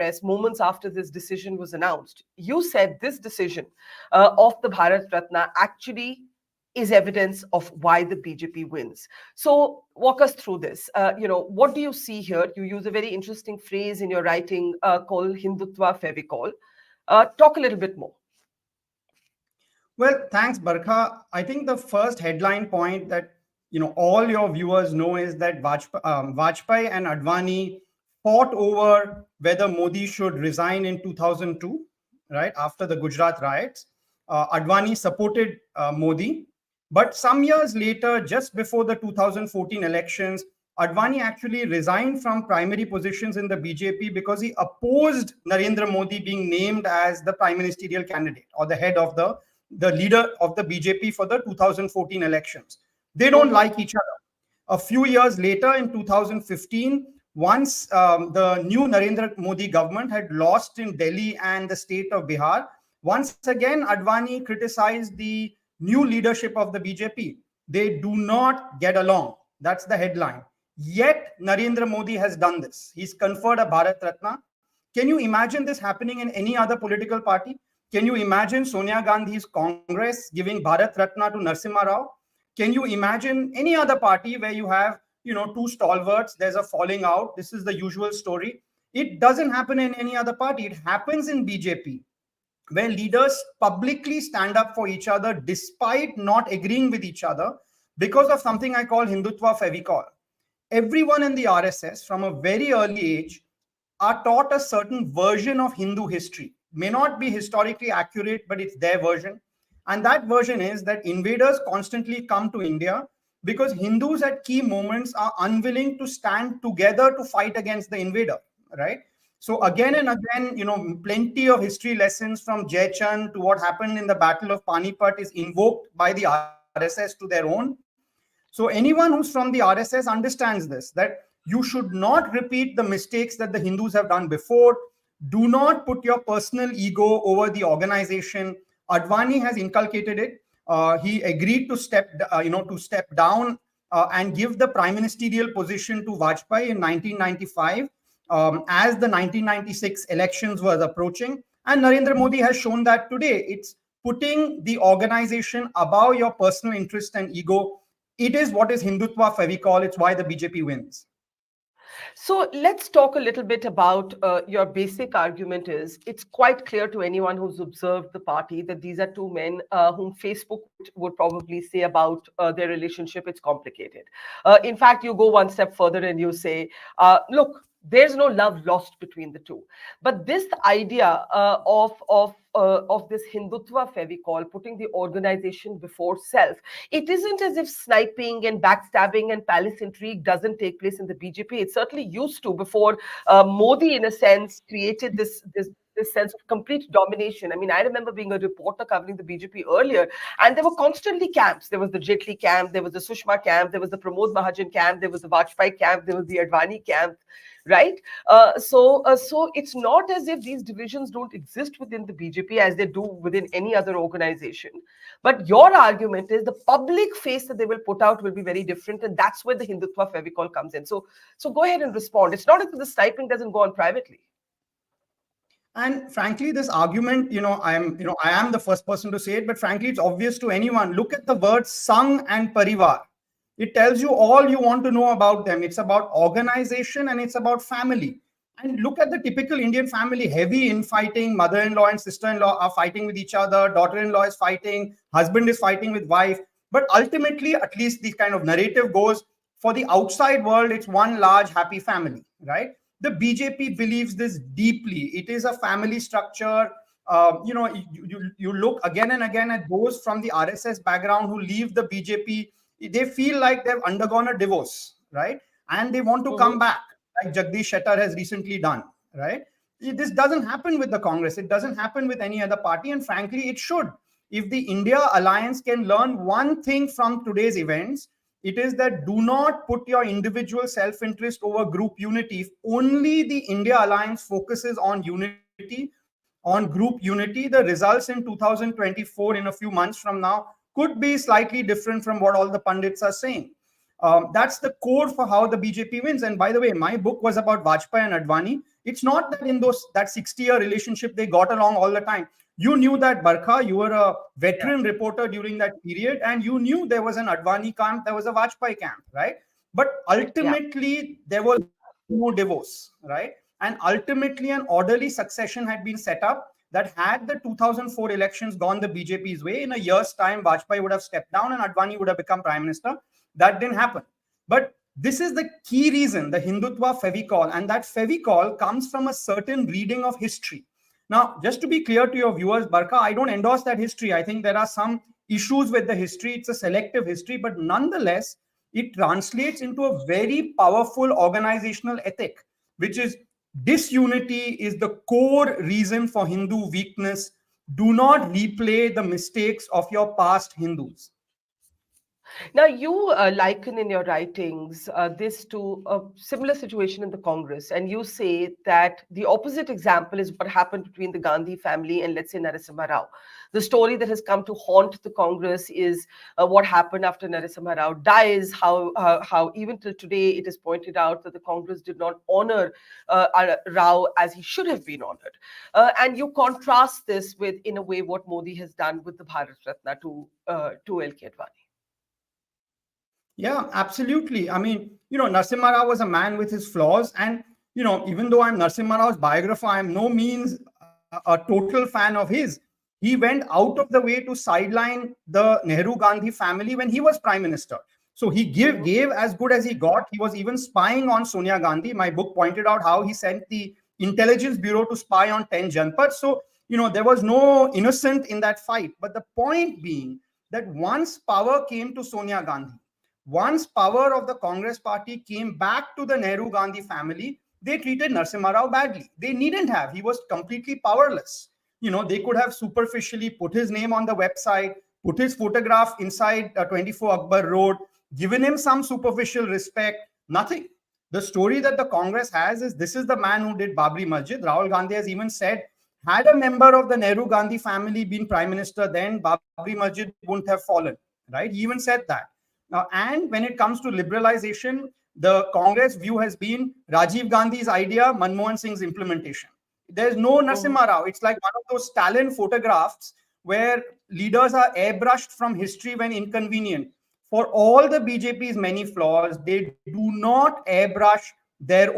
press moments after this decision was announced. You said this decision of the Bharat Ratna actually is evidence of why the BJP wins. So walk us through this. What do you see here? You use a very interesting phrase in your writing called Hindutva Fevicol. Talk a little bit more. Well, thanks, Barkha. I think the first headline point that all your viewers know is that Vajpayee and Advani fought over whether Modi should resign in 2002, right after the Gujarat riots. Advani supported Modi, but some years later, just before the 2014 elections, Advani actually resigned from primary positions in the BJP because he opposed Narendra Modi being named as the prime ministerial candidate or the head of the leader of the BJP for the 2014 elections. They don't like each other. A few years later, in 2015, once the new Narendra Modi government had lost in Delhi and the state of Bihar, once again, Advani criticized the new leadership of the BJP. They do not get along. That's the headline. Yet, Narendra Modi has done this. He's conferred a Bharat Ratna. Can you imagine this happening in any other political party? Can you imagine Sonia Gandhi's Congress giving Bharat Ratna to Narasimha Rao? Can you imagine any other party where you have, two stalwarts, there's a falling out? This is the usual story. It doesn't happen in any other party. It happens in BJP, where leaders publicly stand up for each other despite not agreeing with each other because of something I call Hindutva Fevicol. Everyone in the RSS from a very early age are taught a certain version of Hindu history. May not be historically accurate, but it's their version. And that version is that invaders constantly come to India because Hindus at key moments are unwilling to stand together to fight against the invader, right? So again and again, plenty of history lessons from Jaichand to what happened in the Battle of Panipat is invoked by the RSS to their own. So anyone who's from the RSS understands this, that you should not repeat the mistakes that the Hindus have done before. Do not put your personal ego over the organization. Advani has inculcated it. He agreed to step down and give the prime ministerial position to Vajpayee in 1995 as the 1996 elections was approaching. And Narendra Modi has shown that today. It's putting the organization above your personal interest and ego. It is what is Hindutva Fevicol. It's why the BJP wins. So let's talk a little bit about your basic argument is it's quite clear to anyone who's observed the party that these are two men whom Facebook would probably say about their relationship, it's complicated. In fact, you go one step further and you say, look, there's no love lost between the two. But this idea of this Hindutva Fevicol, putting the organization before self, it isn't as if sniping and backstabbing and palace intrigue doesn't take place in the BJP. It certainly used to before Modi, in a sense, created this sense of complete domination. I mean, I remember being a reporter covering the BJP earlier, and there were constantly camps. There was the Jaitley camp, there was the Sushma camp, there was the Pramod Mahajan camp, there was the Vajpayee camp, there was the Advani camp, right? So it's not as if these divisions don't exist within the BJP as they do within any other organization. But your argument is the public face that they will put out will be very different, and that's where the Hindutva Fevicol comes in. So go ahead and respond. It's not as if the sniping doesn't go on privately. And frankly, this argument, I am the first person to say it, but frankly, it's obvious to anyone. Look at the words Sangh and Parivar. It tells you all you want to know about them. It's about organization and it's about family. And look at the typical Indian family, heavy infighting. Mother-in-law and sister-in-law are fighting with each other. Daughter-in-law is fighting. Husband is fighting with wife. But ultimately, at least the kind of narrative goes, for the outside world, it's one large happy family, right? The BJP believes this deeply. It is a family structure. You look again and again at those from the RSS background who leave the BJP. They feel like they've undergone a divorce, right? And they want to come back, like Jagdish Shettar has recently done, right? This doesn't happen with the Congress. It doesn't happen with any other party. And frankly, it should. If the India Alliance can learn one thing from today's events, it is that do not put your individual self-interest over group unity. If only the India Alliance focuses on unity, on group unity, the results in 2024, in a few months from now, could be slightly different from what all the pundits are saying. That's the core for how the BJP wins. And by the way, my book was about Vajpayee and Advani. It's not that in that 60-year relationship they got along all the time. You knew that, Barkha, you were a veteran reporter during that period, and you knew there was an Advani camp, there was a Vajpayee camp, right? But ultimately, there was no divorce, right? And ultimately, an orderly succession had been set up that had the 2004 elections gone the BJP's way, in a year's time, Vajpayee would have stepped down and Advani would have become prime minister. That didn't happen. But this is the key reason, the Hindutva Fevicol, and that Fevicol comes from a certain reading of history. Now, just to be clear to your viewers, Barkha, I don't endorse that history. I think there are some issues with the history. It's a selective history, but nonetheless, it translates into a very powerful organizational ethic, which is disunity is the core reason for Hindu weakness. Do not replay the mistakes of your past Hindus. Now, you liken in your writings this to a similar situation in the Congress, and you say that the opposite example is what happened between the Gandhi family and, let's say, Narasimha Rao. The story that has come to haunt the Congress is what happened after Narasimha Rao dies, how even till today it is pointed out that the Congress did not honor Rao as he should have been honored. And you contrast this with, in a way, what Modi has done with the Bharat Ratna to L.K Advani. Yeah, absolutely. I mean, Narasimha Rao was a man with his flaws. And, even though I'm Narasimha Rao's biographer, I'm no means a total fan of his. He went out of the way to sideline the Nehru-Gandhi family when he was prime minister. So he gave as good as he got. He was even spying on Sonia Gandhi. My book pointed out how he sent the intelligence bureau to spy on 10 Janpads. So, there was no innocent in that fight. But the point being that once power came to Sonia Gandhi, once power of the Congress party came back to the Nehru-Gandhi family, they treated Narasimha Rao badly. They needn't have. He was completely powerless. They could have superficially put his name on the website, put his photograph inside 24 Akbar Road, given him some superficial respect. Nothing. The story that the Congress has is this is the man who did Babri Masjid. Rahul Gandhi has even said, had a member of the Nehru-Gandhi family been prime minister, then Babri Masjid wouldn't have fallen. Right? He even said that. Now, and when it comes to liberalization, the Congress view has been Rajiv Gandhi's idea, Manmohan Singh's implementation. There's no Narasimha Rao. It's like one of those Stalin photographs where leaders are airbrushed from history when inconvenient. For all the BJP's many flaws, they do not airbrush their